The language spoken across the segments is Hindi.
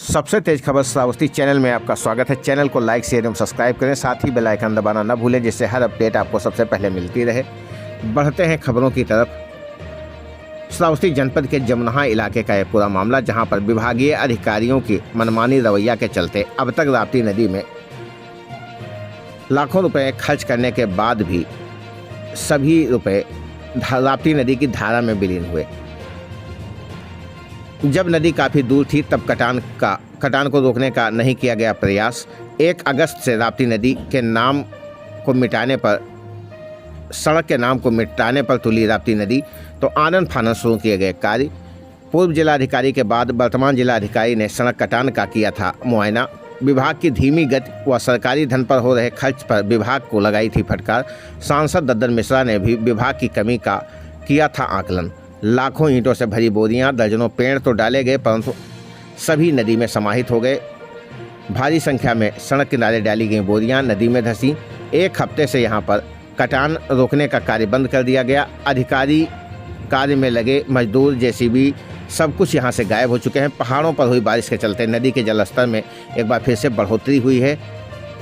सबसे तेज खबर श्रावस्ती चैनल में आपका स्वागत है। चैनल को लाइक शेयर एवं सब्सक्राइब करें, साथ ही बेल आइकन दबाना न भूलें, जिससे हर अपडेट आपको सबसे पहले मिलती रहे। बढ़ते हैं खबरों की तरफ। श्रावस्ती जनपद के जमुनहा इलाके का यह पूरा मामला, जहां पर विभागीय अधिकारियों की मनमानी रवैया के चलते अब तक राप्ती नदी में लाखों रुपए खर्च करने के बाद भी सभी रुपए राप्ती नदी की धारा में विलीन हुए। जब नदी काफ़ी दूर थी तब कटान को रोकने का नहीं किया गया प्रयास। 1 अगस्त से राप्ती नदी के नाम को मिटाने पर, सड़क के नाम को मिटाने पर तुली राप्ती नदी, तो आनन फानन शुरू किए गए कार्य। पूर्व जिलाधिकारी के बाद वर्तमान जिलाधिकारी ने सड़क कटान का किया था मुआयना। विभाग की धीमी गति व सरकारी धन पर हो रहे खर्च पर विभाग को लगाई थी फटकार। सांसद दद्दन मिश्रा ने भी विभाग की कमी का किया था आकलन। लाखों ईंटों से भरी बोरियां, दर्जनों पेड़ तो डाले गए, परंतु सभी नदी में समाहित हो गए। भारी संख्या में सड़क किनारे डाली गई बोरियां नदी में धंसी। 1 हफ्ते से यहां पर कटान रोकने का कार्य बंद कर दिया गया। अधिकारी, कार्य में लगे मजदूर, जेसीबी, सब कुछ यहां से गायब हो चुके हैं। पहाड़ों पर हुई बारिश के चलते नदी के जलस्तर में एक बार फिर से बढ़ोतरी हुई है,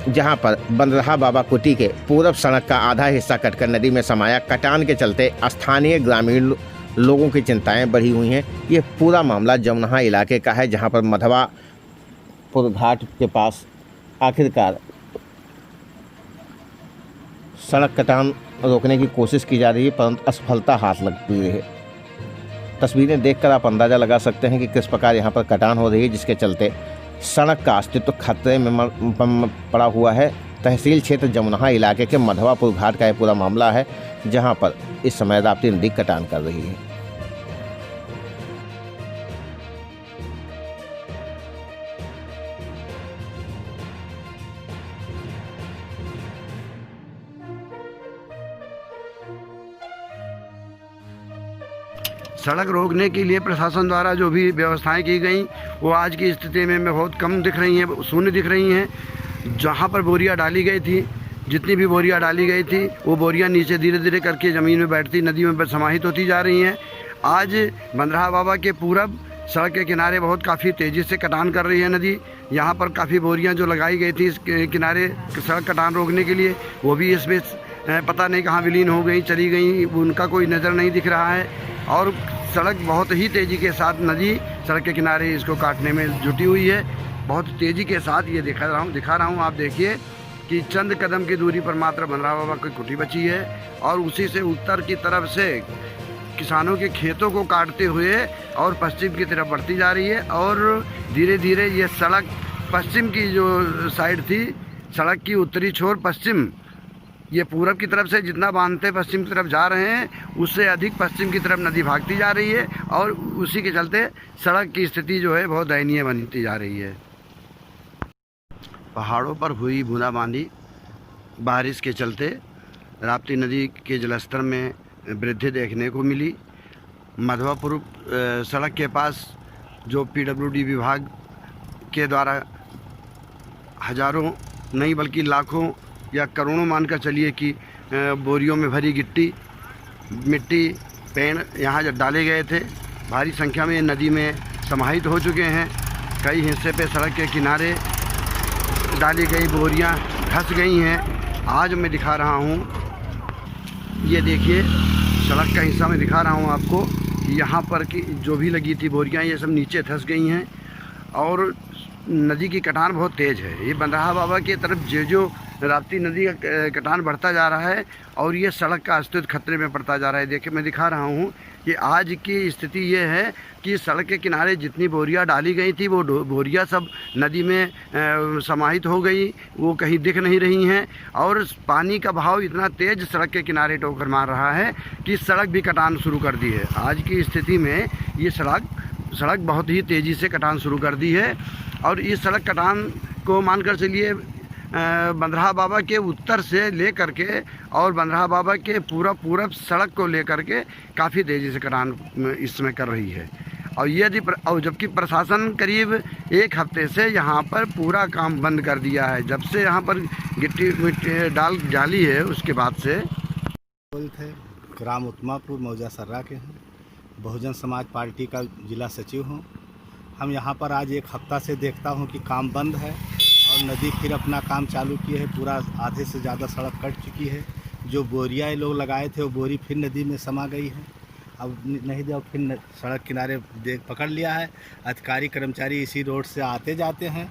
जहां पर बंदरहा बाबा कुटी के पूरब सड़क का आधा हिस्सा कटकर नदी में समाया। कटान के चलते स्थानीय ग्रामीण लोगों की चिंताएं बढ़ी हुई हैं। ये पूरा मामला जमुनहा इलाके का है, जहां पर मधवापुर घाट के पास आखिरकार सड़क कटान रोकने की कोशिश की जा रही है, परंतु असफलता हाथ लगती है। तस्वीरें देखकर आप अंदाज़ा लगा सकते हैं कि किस प्रकार यहां पर कटान हो रही है, जिसके चलते सड़क का अस्तित्व खतरे में पड़ा हुआ है। तहसील क्षेत्र जमुनहा इलाके के मधवापुर घाट का यह पूरा मामला है, जहां पर इस समय राप्ती नदी कटान कर रही है। सड़क रोकने के लिए प्रशासन द्वारा जो भी व्यवस्थाएं की गई वो आज की स्थिति में बहुत कम दिख रही हैं, शून्य दिख रही हैं। जहां पर बोरियां डाली गई थी, जितनी भी बोरियां डाली गई थी, वो बोरियां नीचे धीरे धीरे करके ज़मीन में बैठती नदी में समाहित होती जा रही हैं। आज बंदरहा बाबा के पूरब सड़क के किनारे बहुत काफ़ी तेज़ी से कटान कर रही है नदी। यहाँ पर काफ़ी बोरियां जो लगाई गई थी इस किनारे सड़क कटान रोकने के लिए, वो भी इसमें पता नहीं कहाँ विलीन हो गई, चली गई, उनका कोई नज़र नहीं दिख रहा है। और सड़क बहुत ही तेज़ी के साथ नदी सड़क के किनारे इसको काटने में जुटी हुई है। बहुत तेज़ी के साथ ये दिखा रहा हूँ। आप देखिए कि चंद कदम की दूरी पर मात्र बंदरहा बाबा की कुटी बची है, और उसी से उत्तर की तरफ से किसानों के खेतों को काटते हुए और पश्चिम की तरफ बढ़ती जा रही है। और धीरे धीरे ये सड़क पश्चिम की जो साइड थी, सड़क की उत्तरी छोर पश्चिम, ये पूरब की तरफ से जितना बांधते पश्चिम की तरफ जा रहे हैं, उससे अधिक पश्चिम की तरफ नदी भागती जा रही है, और उसी के चलते सड़क की स्थिति जो है बहुत दयनीय बनती जा रही है। पहाड़ों पर हुई बूंदाबांदी बारिश के चलते राप्ती नदी के जलस्तर में वृद्धि देखने को मिली। मधवापुर सड़क के पास जो पीडब्ल्यूडी विभाग के द्वारा हजारों नहीं बल्कि लाखों या करोड़ों मानकर चलिए कि बोरियों में भरी मिट्टी, पेड़ यहाँ जब डाले गए थे, भारी संख्या में नदी में समाहित हो चुके हैं। कई हिस्से पे सड़क के किनारे डाली गई बोरियां धंस गई हैं। आज मैं दिखा रहा हूँ, ये देखिए सड़क का हिस्सा मैं दिखा रहा हूँ आपको, यहाँ पर की जो भी लगी थी बोरियां, ये सब नीचे धंस गई हैं। और नदी की कटान बहुत तेज़ है। ये बंदरहा बाबा की तरफ जो राप्ती नदी का कटान बढ़ता जा रहा है, और ये सड़क का अस्तित्व खतरे में पड़ता जा रहा है। देखिए मैं दिखा रहा हूँ कि आज की स्थिति ये है कि सड़क के किनारे जितनी बोरियां डाली गई थी, वो बोरियां सब नदी में समाहित हो गई, वो कहीं दिख नहीं रही हैं। और पानी का बहाव इतना तेज़ सड़क के किनारे टोकर मार रहा है कि सड़क भी कटान शुरू कर दी है। आज की स्थिति में ये सड़क बहुत ही तेज़ी से कटान शुरू कर दी है। और इस सड़क कटान को मानकर चलिए बंदरहा बाबा के उत्तर से लेकर के और बंदरहा बाबा के पूरब सड़क को लेकर के काफ़ी तेज़ी से कटान इस समय कर रही है। और जबकि प्रशासन करीब 1 हफ्ते से यहाँ पर पूरा काम बंद कर दिया है। जब से यहाँ पर गिट्टी डाली है, उसके बाद से थे। ग्राम उत्मापुर मौजा सर्रा के हैं, बहुजन समाज पार्टी का जिला सचिव हूँ। हम यहाँ पर आज एक हफ्ता से देखता हूँ कि काम बंद है और नदी फिर अपना काम चालू किए है। पूरा आधे से ज़्यादा सड़क कट चुकी है। जो बोरियाँ ये लोग लगाए थे वो बोरी फिर नदी में समा गई है। अब नहीं दे, फिर सड़क किनारे देख पकड़ लिया है। अधिकारी कर्मचारी इसी रोड से आते जाते हैं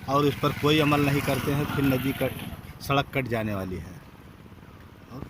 और उस पर कोई अमल नहीं करते हैं। फिर नदी कट सड़क कट जाने वाली है। और